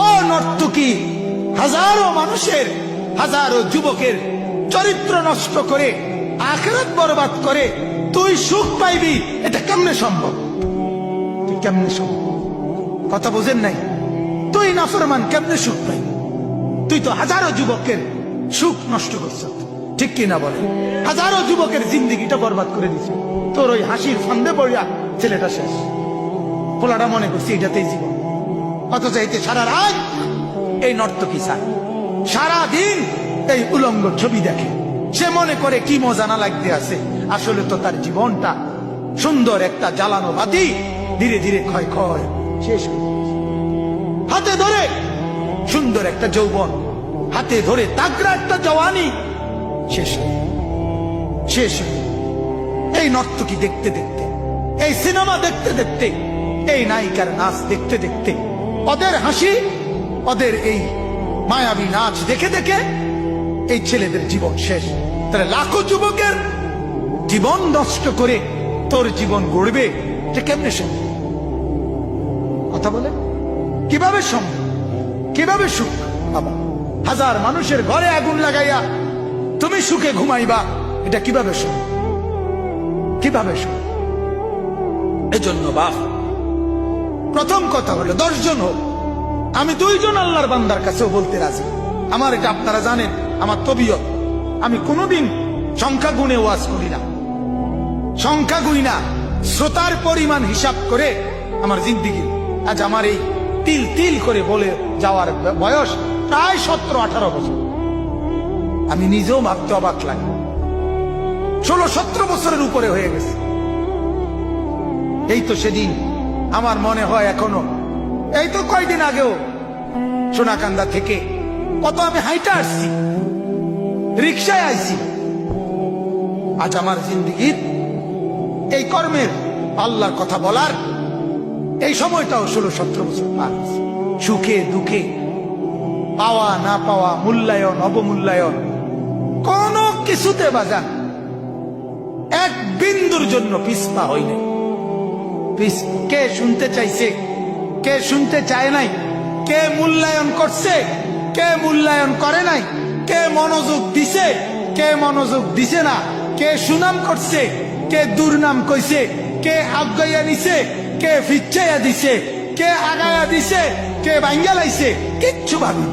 ও নর্তকী, হাজারো মানুষের, হাজারো যুবকের চরিত্র নষ্ট করে আখিরাত বরবাদ করে তুই সুখ পাইবি, এটা কেমনে সম্ভব? তুই কেমনে সম্ভব? কথা বোঝেন নাই? তুই নাফরমান, কেমনে সুখ পাইবি? তুই তো হাজারো যুবকের সুখ নষ্ট করছ, ঠিক কিনা বলে? হাজারো যুবকের জিন্দিগিটা বরবাদ করে দিছে তোর ওই হাসির ফান্দে পড়িয়া। ছেলেটা শেষ, পোলাটা মনে করছি এটাতেই জীবন, অথচ এতে সারা রাত এই নর্তকী চায়, সারাদিন এই উলঙ্গ ছবি দেখে, সে মনে করে কি মজা না লাগতে আছে। আসলে তো তার জীবনটা সুন্দর একটা জ্বালানো বাতি ধীরে ধীরে ক্ষয় ক্ষয় শেষ হয়ে যাচ্ছে। হাতে ধরে সুন্দর একটা যৌবন, হাতে ধরে তাগড়া একটা জওয়ানি শেষ হয়ে শেষ হয়ে। এই নর্তকী দেখতে দেখতে, এই সিনেমা দেখতে দেখতে, এই নায়িকার নাচ দেখতে দেখতে, ওদের হাসি, ওদের এই মায়াবী নাচ দেখে দেখে এই ছেলেদের জীবন শেষ। তাহলে লাখো যুবকের জীবন নষ্ট করে তোর জীবন গড়বে, যে কেমনে সম্ভব? কথা বলে কিভাবে সম্ভব? কিভাবে সুখ পাবা? হাজার মানুষের ঘরে আগুন লাগাইয়া তুমি সুখে ঘুমাইবা, এটা কিভাবে সম্ভব? কিভাবে সম্ভব? এজন্য বাপ, প্রথম কথা হলো 10 জন হোক, আমি 2 জন আল্লাহর বান্দার কাছেও বলতে রাজি। আমার এটা আপনারা জানেন, আমার তবিয়ত, আমি কোনোদিন সংখ্যা গুণে ওয়াজ করি না, সংখ্যা গুই না, শ্রোতার পরিমাণ হিসাব করে আমার জিন্দিগি। আজ আমার এই তিল তিল করে বলে যাওয়ার বয়স প্রায় 17-18 বছর। আমি নিজেও ভাবতে অবাক লাগে, 16-17 বছরের উপরে হয়ে গেছে। এই তো সেদিন আমার মনে হয় এখনো, এই তো কয়দিন আগেও সোনাকান্দা থেকে কত আমি হাইটা আসছি, রিক্সায় আইছি। আজ আমার জিন্দিগির এই কর্মের, আল্লাহর কথা বলার এই সময়টাও 16-17 বছর পার হয়েছে। সুখে দুঃখে, পাওয়া না পাওয়া, মূল্যায়ন অবমূল্যায়ন, কোন কিছুতে বাজান এক বিন্দুর জন্য পিছপা হইনি। কে শুনতে চাইছে, কে শুনতে চায় নাই, কে মূল্যায়ন করছে, কে মূল্যায়ন করে নাই, কে মনোযোগ দিছে, কে মনোযোগ দিছে না, কে সুনাম করছে, কে দুর্নাম কইছে, কে আগাইয়া নিছে, কে ফিচ্ছাইয়া দিছে, কে আগায়া দিছে, কে ভাঙ্গা লাইছে, কিচ্ছু ভাবি,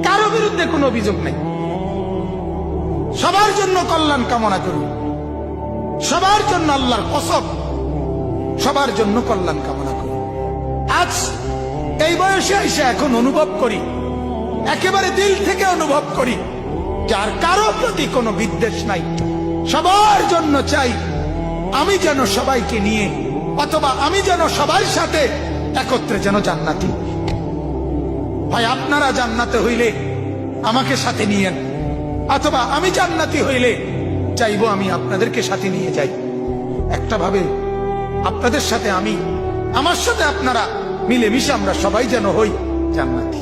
কারো বিরুদ্ধে কোনো অভিযোগ নাই। সবার জন্য কল্যাণ কামনা করুন, সবার জন্য আল্লাহর কসম, সবার জন্য কল্যাণ কামনা করি। আজ এই বয়সে এসে এখন অনুভব করি, একেবারে দিল থেকে অনুভব করি, যার কারো প্রতি কোনো বিদ্বেষ নাই, সবার জন্য চাই আমি যেন সবাইকে নিয়ে, অথবা আমি যেন সবার সাথে একত্রে যেন জান্নাতি। ভাই, আপনারা জান্নাতে হইলে আমাকে সাথে নিয়েন, অথবা আমি জান্নাতি হইলে চাইবো আমি আপনাদেরকে সাথে নিয়ে যাই। একটা ভাবে আপনাদের সাথে আমি, আমার সাথে আপনারা মিলেমিশে আমরা সবাই যেন হই জান্নাতি।